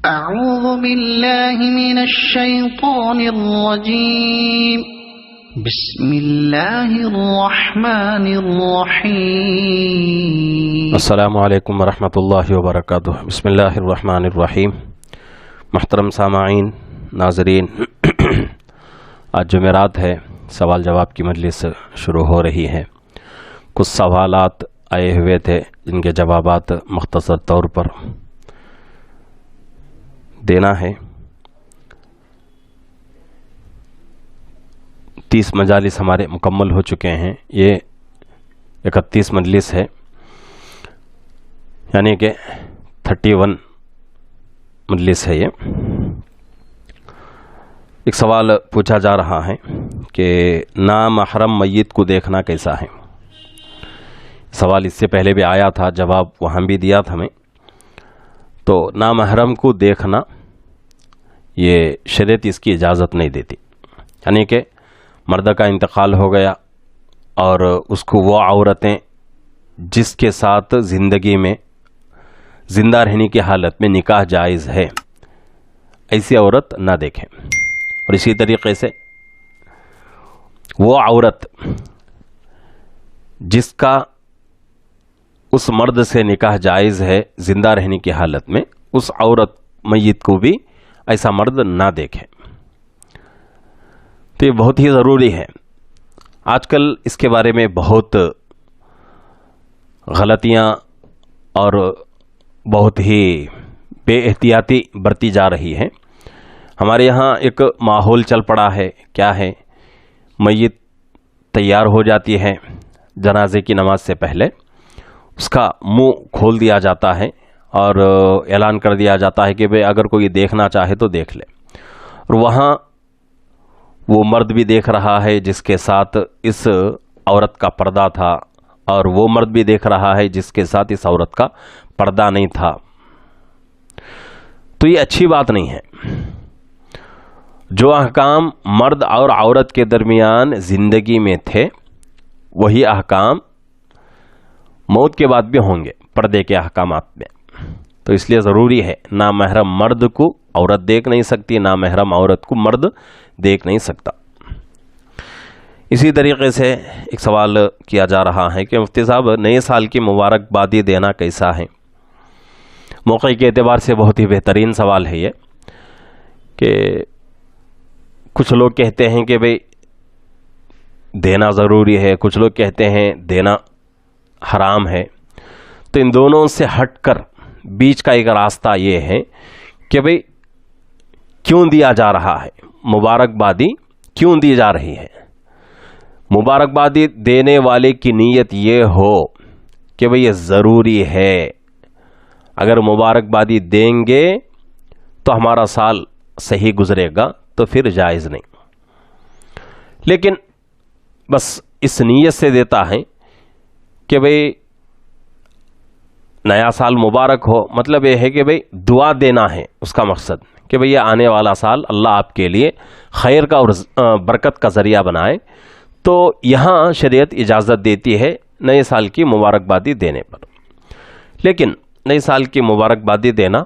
أعوذ بالله من الشيطان الرجيم بسم الله الرحمن الرحيم السلام علیکم ورحمۃ اللہ وبرکاتہ۔ بسم اللہ الرحمن الرحیم۔ محترم سامعین، ناظرین، آج جمعرات ہے، سوال جواب کی مجلس شروع ہو رہی ہے۔ کچھ سوالات آئے ہوئے تھے جن کے جوابات مختصر طور پر دینا ہے۔ 30 مجالس ہمارے مکمل ہو چکے ہیں، یہ 31 مجلس ہے، یعنی کہ 31 مجلس ہے۔ یہ ایک سوال پوچھا جا رہا ہے کہ نامحرم میت کو دیکھنا کیسا ہے۔ سوال اس سے پہلے بھی آیا تھا، جواب وہاں بھی دیا تھا میں۔ تو نامحرم کو دیکھنا یہ شریعت اس کی اجازت نہیں دیتی، یعنی کہ مرد کا انتقال ہو گیا اور اس کو وہ عورتیں جس کے ساتھ زندگی میں زندہ رہنے کی حالت میں نکاح جائز ہے، ایسی عورت نہ دیکھیں۔ اور اسی طریقے سے وہ عورت جس کا اس مرد سے نکاح جائز ہے زندہ رہنے کی حالت میں، اس عورت میت کو بھی ایسا مرد نہ دیکھے۔ تو یہ بہت ہی ضروری ہے۔ آج کل اس کے بارے میں بہت غلطیاں اور بہت ہی بے احتیاطی برتی جا رہی ہے۔ ہمارے یہاں ایک ماحول چل پڑا ہے، کیا ہے، میت تیار ہو جاتی ہے، جنازے کی نماز سے پہلے اس کا منہ کھول دیا جاتا ہے اور اعلان کر دیا جاتا ہے کہ بھئی اگر کوئی دیکھنا چاہے تو دیکھ لے۔ اور وہاں وہ مرد بھی دیکھ رہا ہے جس کے ساتھ اس عورت کا پردہ تھا، اور وہ مرد بھی دیکھ رہا ہے جس کے ساتھ اس عورت کا پردہ نہیں تھا۔ تو یہ اچھی بات نہیں ہے۔ جو احکام مرد اور عورت کے درمیان زندگی میں تھے وہی احکام موت کے بعد بھی ہوں گے پردے کے احکامات میں۔ تو اس لیے ضروری ہے، نامحرم مرد کو عورت دیکھ نہیں سکتی، نامحرم عورت کو مرد دیکھ نہیں سکتا۔ اسی طریقے سے ایک سوال کیا جا رہا ہے کہ مفتی صاحب نئے سال کی مبارکبادی دینا کیسا ہے؟ موقع کے اعتبار سے بہت ہی بہترین سوال ہے یہ، کہ کچھ لوگ کہتے ہیں کہ بھئی دینا ضروری ہے، کچھ لوگ کہتے ہیں دینا حرام ہے۔ تو ان دونوں سے ہٹ کر بیچ کا ایک راستہ یہ ہے کہ بھئی کیوں دیا جا رہا ہے، مبارکبادی کیوں دی جا رہی ہے۔ مبارکبادی دینے والے کی نیت یہ ہو کہ بھئی یہ ضروری ہے، اگر مبارکبادی دیں گے تو ہمارا سال صحیح گزرے گا، تو پھر جائز نہیں۔ لیکن بس اس نیت سے دیتا ہے کہ بھئی نیا سال مبارک ہو، مطلب یہ ہے کہ بھئی دعا دینا ہے اس کا مقصد، کہ بھئی یہ آنے والا سال اللہ آپ کے لیے خیر کا اور برکت کا ذریعہ بنائے۔ تو یہاں شریعت اجازت دیتی ہے نئے سال کی مبارکبادی دینے پر۔ لیکن نئے سال کی مبارکبادی دینا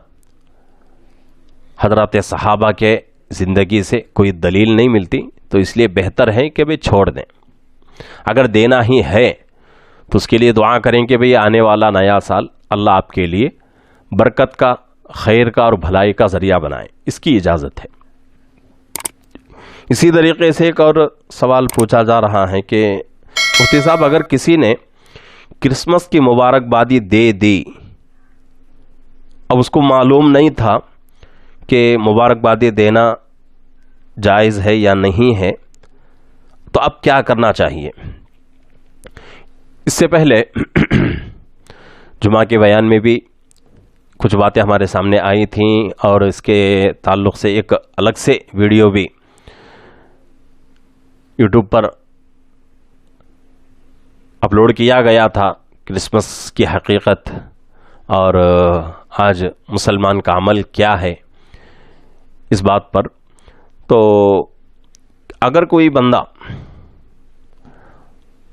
حضرات صحابہ کے زندگی سے کوئی دلیل نہیں ملتی، تو اس لیے بہتر ہے کہ بھئی چھوڑ دیں۔ اگر دینا ہی ہے تو اس کے لیے دعا کریں کہ بھئی آنے والا نیا سال اللہ آپ کے لیے برکت کا، خیر کا اور بھلائی کا ذریعہ بنائے، اس کی اجازت ہے۔ اسی طریقے سے ایک اور سوال پوچھا جا رہا ہے کہ مفتی صاحب اگر کسی نے کرسمس کی مبارکبادی دے دی، اب اس کو معلوم نہیں تھا کہ مبارکبادی دینا جائز ہے یا نہیں ہے، تو اب کیا کرنا چاہیے؟ اس سے پہلے جمعہ کے بیان میں بھی کچھ باتیں ہمارے سامنے آئی تھیں، اور اس کے تعلق سے ایک الگ سے ویڈیو بھی یوٹیوب پر اپلوڈ کیا گیا تھا، کرسمس کی حقیقت اور آج مسلمان کا عمل کیا ہے، اس بات پر۔ تو اگر کوئی بندہ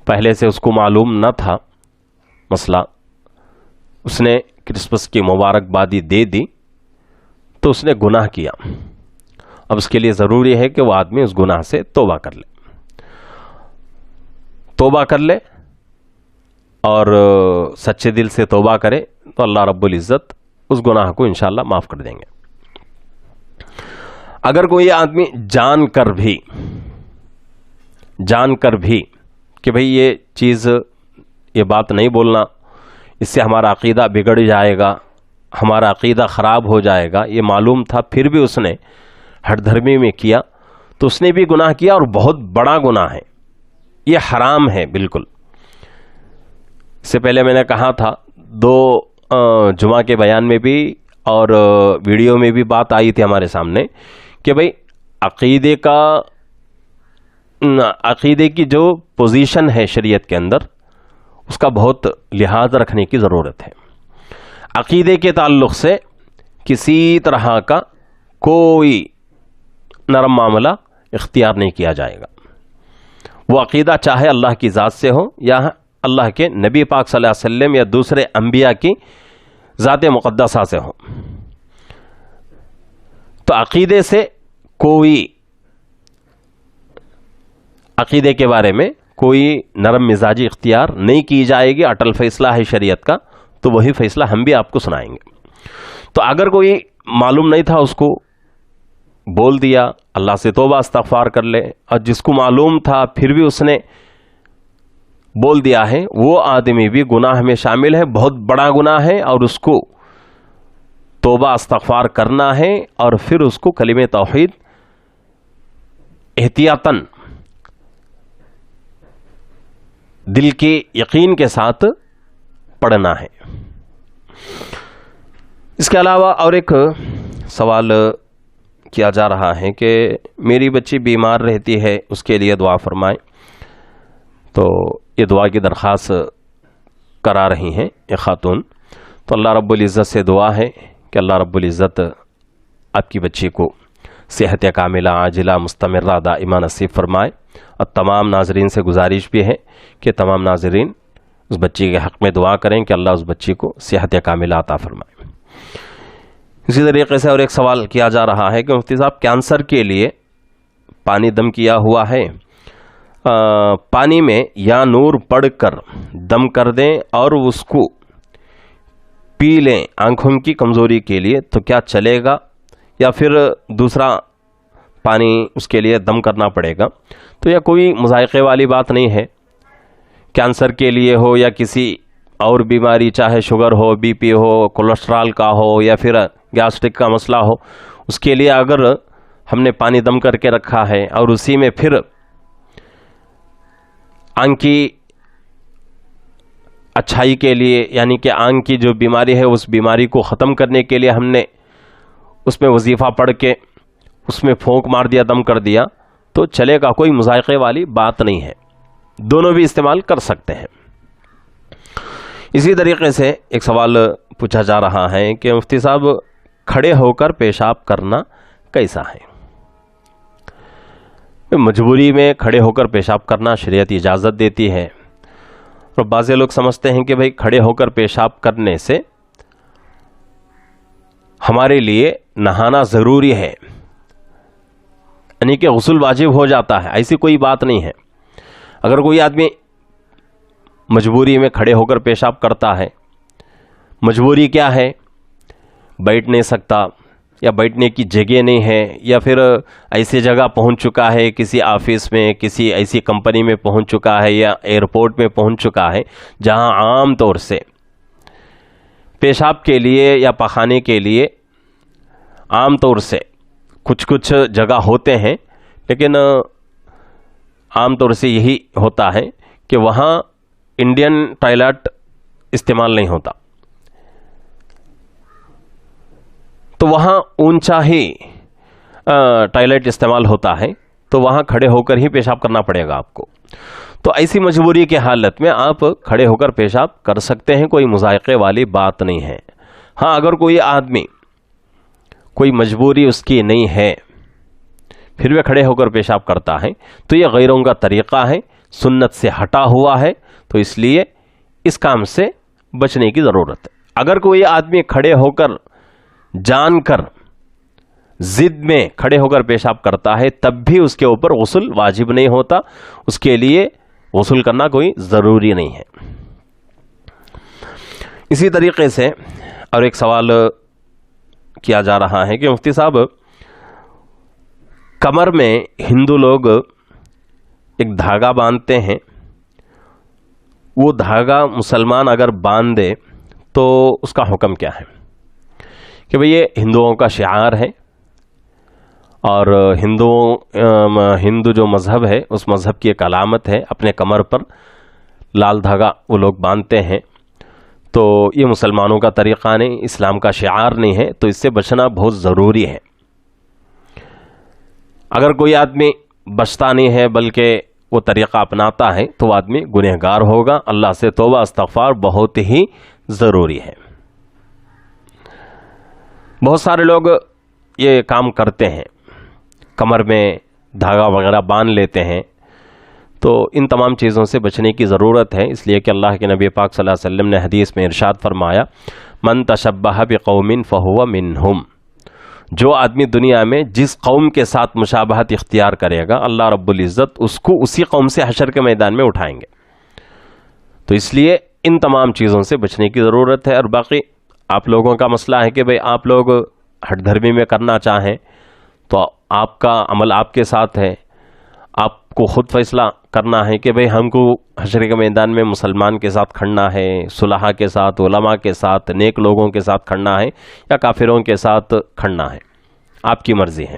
پہلے سے اس کو معلوم نہ تھا مسئلہ، اس نے کرسمس کی مبارکبادی دے دی، تو اس نے گناہ کیا، اب اس کے لیے ضروری ہے کہ وہ آدمی اس گناہ سے توبہ کر لے، توبہ کر لے اور سچے دل سے توبہ کرے تو اللہ رب العزت اس گناہ کو انشاءاللہ معاف کر دیں گے۔ اگر کوئی آدمی جان کر بھی کہ بھئی یہ چیز، یہ بات نہیں بولنا، اس سے ہمارا عقیدہ بگڑ جائے گا، ہمارا عقیدہ خراب ہو جائے گا، یہ معلوم تھا پھر بھی اس نے ہٹ دھرمی میں کیا، تو اس نے بھی گناہ کیا اور بہت بڑا گناہ ہے، یہ حرام ہے بالکل۔ اس سے پہلے میں نے کہا تھا، دو جمعہ کے بیان میں بھی اور ویڈیو میں بھی بات آئی تھی ہمارے سامنے کہ بھئی عقیدے کی جو پوزیشن ہے شریعت کے اندر، اس کا بہت لحاظ رکھنے کی ضرورت ہے۔ عقیدے کے تعلق سے کسی طرح کا کوئی نرم معاملہ اختیار نہیں کیا جائے گا، وہ عقیدہ چاہے اللہ کی ذات سے ہو یا اللہ کے نبی پاک صلی اللہ علیہ وسلم یا دوسرے انبیاء کی ذات مقدسہ سے ہو۔ تو عقیدے سے عقیدے کے بارے میں کوئی نرم مزاجی اختیار نہیں کی جائے گی، اٹل فیصلہ ہے شریعت کا، تو وہی فیصلہ ہم بھی آپ کو سنائیں گے۔ تو اگر کوئی معلوم نہیں تھا اس کو بول دیا، اللہ سے توبہ استغفار کر لے، اور جس کو معلوم تھا پھر بھی اس نے بول دیا ہے، وہ آدمی بھی گناہ میں شامل ہے، بہت بڑا گناہ ہے، اور اس کو توبہ استغفار کرنا ہے، اور پھر اس کو کلمہ توحید احتیاطاً دل کے یقین کے ساتھ پڑھنا ہے۔ اس کے علاوہ اور ایک سوال کیا جا رہا ہے کہ میری بچی بیمار رہتی ہے، اس کے لیے دعا فرمائیں۔ تو یہ دعا کی درخواست کرا رہی ہیں یہ خاتون، تو اللہ رب العزت سے دعا ہے کہ اللہ رب العزت آپ کی بچی کو صحت کاملہ عاجلہ مستمرہ دائمہ نصیب فرمائے، اور تمام ناظرین سے گزارش بھی ہے کہ تمام ناظرین اس بچی کے حق میں دعا کریں کہ اللہ اس بچی کو صحت کاملہ عطا فرمائے۔ اسی طریقے سے اور ایک سوال کیا جا رہا ہے کہ مفتی صاحب کینسر کے لیے پانی دم کیا ہوا ہے، پانی میں یا نور پڑھ کر دم کر دیں اور اس کو پی لیں آنکھوں کی کمزوری کے لیے، تو کیا چلے گا یا پھر دوسرا پانی اس کے لیے دم کرنا پڑے گا؟ تو یہ کوئی مذائقے والی بات نہیں ہے، کینسر کے لیے ہو یا کسی اور بیماری، چاہے شوگر ہو، بی پی ہو، کولیسٹرول کا ہو یا پھر گیسٹرک کا مسئلہ ہو، اس کے لیے اگر ہم نے پانی دم کر کے رکھا ہے اور اسی میں پھر آنکھ کی اچھائی کے لیے، یعنی کہ آنکھ کی جو بیماری ہے اس بیماری کو ختم کرنے کے لیے ہم نے اس میں وظیفہ پڑھ کے اس میں پھونک مار دیا، دم کر دیا، تو چلے گا، کوئی مذائقے والی بات نہیں ہے، دونوں بھی استعمال کر سکتے ہیں۔ اسی طریقے سے ایک سوال پوچھا جا رہا ہے کہ مفتی صاحب کھڑے ہو کر پیشاب کرنا کیسا ہے؟ مجبوری میں کھڑے ہو کر پیشاب کرنا شریعت اجازت دیتی ہے، اور بعض لوگ سمجھتے ہیں کہ بھئی کھڑے ہو کر پیشاب کرنے سے ہمارے لیے نہانا ضروری ہے، یعنی کہ غسل واجب ہو جاتا ہے۔ ایسی کوئی بات نہیں ہے۔ اگر کوئی آدمی مجبوری میں کھڑے ہو کر پیشاب کرتا ہے، مجبوری کیا ہے؟ بیٹھ نہیں سکتا یا بیٹھنے کی جگہ نہیں ہے، یا پھر ایسی جگہ پہنچ چکا ہے، کسی آفس میں، کسی ایسی کمپنی میں پہنچ چکا ہے یا ایئرپورٹ میں پہنچ چکا ہے جہاں عام طور سے پیشاب کے لیے یا پخانے کے لیے عام طور سے کچھ جگہ ہوتے ہیں، لیکن عام طور سے یہی ہوتا ہے کہ وہاں انڈین ٹوائلٹ استعمال نہیں ہوتا، تو وہاں اونچا ہی ٹوائلٹ استعمال ہوتا ہے، تو وہاں کھڑے ہو کر ہی پیشاب کرنا پڑے گا آپ کو۔ تو ایسی مجبوری کی حالت میں آپ کھڑے ہو کر پیشاب کر سکتے ہیں، کوئی مذائقے والی بات نہیں ہے۔ ہاں، اگر کوئی آدمی کوئی مجبوری اس کی نہیں ہے پھر وہ کھڑے ہو کر پیشاب کرتا ہے، تو یہ غیروں کا طریقہ ہے، سنت سے ہٹا ہوا ہے، تو اس لیے اس کام سے بچنے کی ضرورت ہے۔ اگر کوئی آدمی کھڑے ہو کر جان کر ضد میں کھڑے ہو کر پیشاب کرتا ہے تب بھی اس کے اوپر غسل واجب نہیں ہوتا، اس کے لیے غسل کرنا کوئی ضروری نہیں ہے۔ اسی طریقے سے اور ایک سوال کیا جا رہا ہے کہ مفتی صاحب کمر میں ہندو لوگ ایک دھاگا باندھتے ہیں، وہ دھاگا مسلمان اگر باندھ دے تو اس کا حکم کیا ہے؟ کہ بھئی یہ ہندوؤں کا شعار ہے، اور ہندو جو مذہب ہے اس مذہب کی ایک علامت ہے، اپنے کمر پر لال دھاگا وہ لوگ باندھتے ہیں، تو یہ مسلمانوں کا طریقہ نہیں، اسلام کا شعار نہیں ہے، تو اس سے بچنا بہت ضروری ہے۔ اگر کوئی آدمی بچتا نہیں ہے بلکہ وہ طریقہ اپناتا ہے تو وہ آدمی گنہگار ہوگا، اللہ سے توبہ استغفار بہت ہی ضروری ہے۔ بہت سارے لوگ یہ کام کرتے ہیں، کمر میں دھاگا وغیرہ باندھ لیتے ہیں، تو ان تمام چیزوں سے بچنے کی ضرورت ہے، اس لیے کہ اللہ کے نبی پاک صلی اللہ علیہ وسلم نے حدیث میں ارشاد فرمایا من تشبہ بقوم فہو منہم، جو آدمی دنیا میں جس قوم کے ساتھ مشابہت اختیار کرے گا اللہ رب العزت اس کو اسی قوم سے حشر کے میدان میں اٹھائیں گے۔ تو اس لیے ان تمام چیزوں سے بچنے کی ضرورت ہے۔ اور باقی آپ لوگوں کا مسئلہ ہے کہ بھئی آپ لوگ ہٹ دھرمی میں کرنا چاہیں تو آپ کا عمل آپ کے ساتھ ہے، آپ کو خود فیصلہ کرنا ہے کہ بھئی ہم کو حشر کے میدان میں مسلمان کے ساتھ کھڑنا ہے، صلحاء کے ساتھ، علماء کے ساتھ، نیک لوگوں کے ساتھ کھڑنا ہے یا کافروں کے ساتھ کھڑنا ہے، آپ کی مرضی ہے۔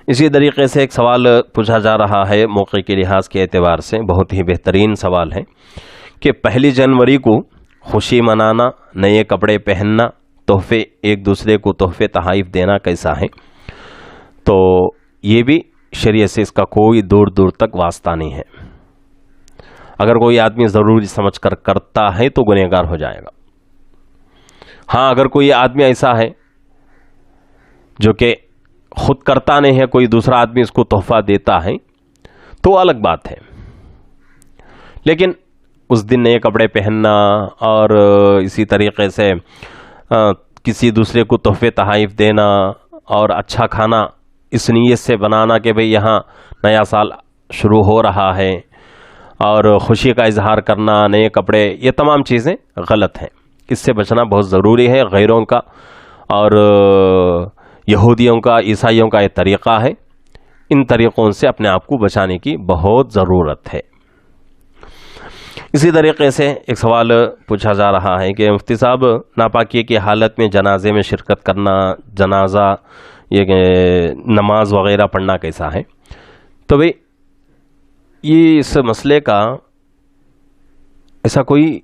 اسی طریقے سے ایک سوال پوچھا جا رہا ہے موقع کے لحاظ کے اعتبار سے، بہت ہی بہترین سوال ہے کہ 1 جنوری کو خوشی منانا، نئے کپڑے پہننا، تحفے ایک دوسرے کو تحفے تحائف دینا کیسا ہے؟ تو یہ بھی شریعت سے اس کا کوئی دور دور تک واسطہ نہیں ہے۔ اگر کوئی آدمی ضروری سمجھ کر کرتا ہے تو گنہگار ہو جائے گا۔ ہاں اگر کوئی آدمی ایسا ہے جو کہ خود کرتا نہیں ہے، کوئی دوسرا آدمی اس کو تحفہ دیتا ہے تو الگ بات ہے، لیکن اس دن نئے کپڑے پہننا اور اسی طریقے سے کسی دوسرے کو تحفے تحائف دینا اور اچھا کھانا اس نیت سے بنانا کہ بھئی یہاں نیا سال شروع ہو رہا ہے اور خوشی کا اظہار کرنا، نئے کپڑے، یہ تمام چیزیں غلط ہیں، اس سے بچنا بہت ضروری ہے۔ غیروں کا اور یہودیوں کا، عیسائیوں کا یہ طریقہ ہے، ان طریقوں سے اپنے آپ کو بچانے کی بہت ضرورت ہے۔ اسی طریقے سے ایک سوال پوچھا جا رہا ہے کہ مفتی صاحب ناپاکی کی حالت میں جنازے میں شرکت کرنا، جنازہ یہ نماز وغیرہ پڑھنا کیسا ہے؟ تو بھئی یہ اس مسئلے کا ایسا کوئی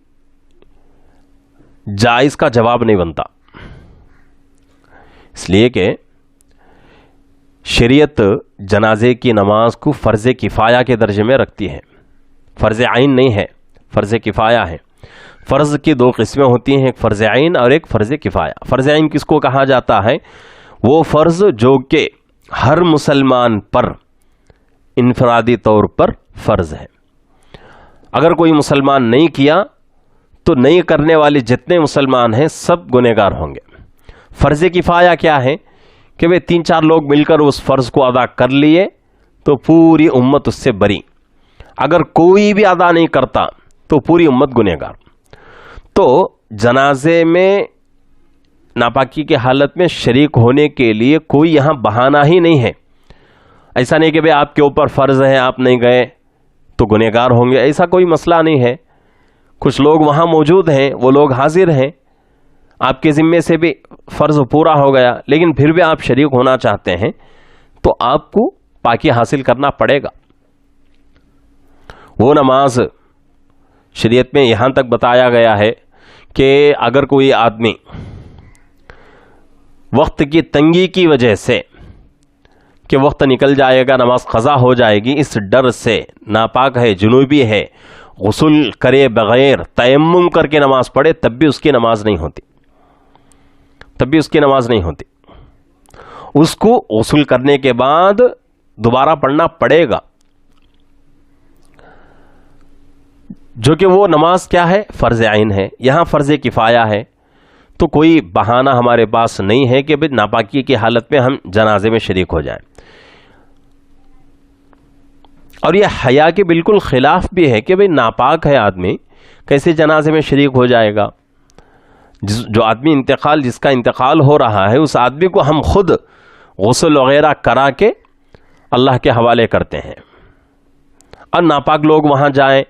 جائز کا جواب نہیں بنتا، اس لیے کہ شریعت جنازے کی نماز کو فرض کفایہ کے درجے میں رکھتی ہے، فرض عین نہیں ہے، فرض کفایہ ہے۔ فرض کی 2 قسمیں ہوتی ہیں، ایک فرض عین اور ایک فرض کفایہ۔ فرض عین کس کو کہا جاتا ہے؟ وہ فرض جو کہ ہر مسلمان پر انفرادی طور پر فرض ہے، اگر کوئی مسلمان نہیں کیا تو نہیں کرنے والے جتنے مسلمان ہیں سب گنہگار ہوں گے۔ فرض کفایہ کیا ہے کہ وہ 3-4 لوگ مل کر اس فرض کو ادا کر لیے تو پوری امت اس سے بری، اگر کوئی بھی ادا نہیں کرتا تو پوری امت گنہگار۔ تو جنازے میں ناپاکی کی حالت میں شریک ہونے کے لیے کوئی یہاں بہانہ ہی نہیں ہے، ایسا نہیں کہ بھئی آپ کے اوپر فرض ہے آپ نہیں گئے تو گنہگار ہوں گے، ایسا کوئی مسئلہ نہیں ہے۔ کچھ لوگ وہاں موجود ہیں، وہ لوگ حاضر ہیں، آپ کے ذمے سے بھی فرض پورا ہو گیا، لیکن پھر بھی آپ شریک ہونا چاہتے ہیں تو آپ کو پاکی حاصل کرنا پڑے گا۔ وہ نماز شریعت میں یہاں تک بتایا گیا ہے کہ اگر کوئی آدمی وقت کی تنگی کی وجہ سے کہ وقت نکل جائے گا، نماز قضا ہو جائے گی، اس ڈر سے ناپاک ہے، جنوبی ہے، غسل کرے بغیر تیمم کر کے نماز پڑھے تب بھی اس کی نماز نہیں ہوتی، تب بھی اس کی نماز نہیں ہوتی، اس کو غسل کرنے کے بعد دوبارہ پڑھنا پڑے گا، جو کہ وہ نماز کیا ہے؟ فرض عین ہے۔ یہاں فرض کفایہ ہے، تو کوئی بہانہ ہمارے پاس نہیں ہے کہ بھئی ناپاکی کی حالت میں ہم جنازے میں شریک ہو جائیں. اور یہ حیا کے بالکل خلاف بھی ہے کہ بھئی ناپاک ہے آدمی، کیسے جنازے میں شریک ہو جائے گا. جو آدمی جس کا انتقال ہو رہا ہے، اس آدمی کو ہم خود غسل وغیرہ کرا کے اللہ کے حوالے کرتے ہیں، اور ناپاک لوگ وہاں جائیں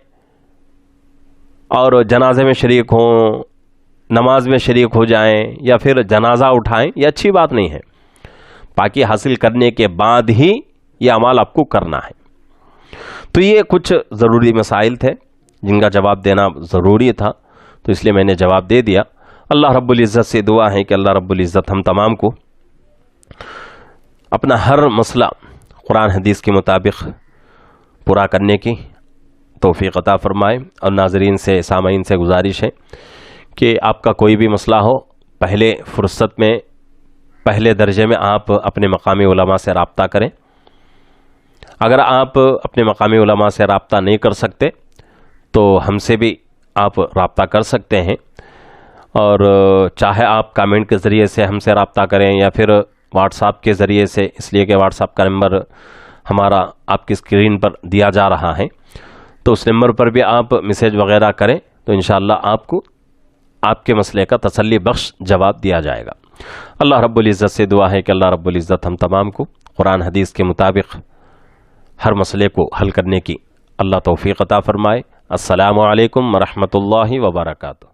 اور جنازے میں شریک ہوں، نماز میں شریک ہو جائیں یا پھر جنازہ اٹھائیں، یہ اچھی بات نہیں ہے. پاکی حاصل کرنے کے بعد ہی یہ اعمال آپ کو کرنا ہے. تو یہ کچھ ضروری مسائل تھے جن کا جواب دینا ضروری تھا، تو اس لیے میں نے جواب دے دیا. اللہ رب العزت سے دعا ہے کہ اللہ رب العزت ہم تمام کو اپنا ہر مسئلہ قرآن حدیث کے مطابق پورا کرنے کی توفیق عطا فرمائے. اور ناظرین سے، سامعین سے گزارش ہے کہ آپ کا کوئی بھی مسئلہ ہو، پہلے فرصت میں، پہلے درجے میں آپ اپنے مقامی علماء سے رابطہ کریں. اگر آپ اپنے مقامی علماء سے رابطہ نہیں کر سکتے تو ہم سے بھی آپ رابطہ کر سکتے ہیں، اور چاہے آپ کامنٹ کے ذریعے سے ہم سے رابطہ کریں یا پھر واٹس ایپ کے ذریعے سے، اس لیے کہ واٹس ایپ کا نمبر ہمارا آپ کی اسکرین پر دیا جا رہا ہے، تو اس نمبر پر بھی آپ میسیج وغیرہ کریں تو انشاءاللہ آپ کو آپ کے مسئلے کا تسلی بخش جواب دیا جائے گا. اللہ رب العزت سے دعا ہے کہ اللہ رب العزت ہم تمام کو قرآن حدیث کے مطابق ہر مسئلے کو حل کرنے کی اللہ توفیق عطا فرمائے. السلام علیکم ورحمۃ اللہ وبرکاتہ.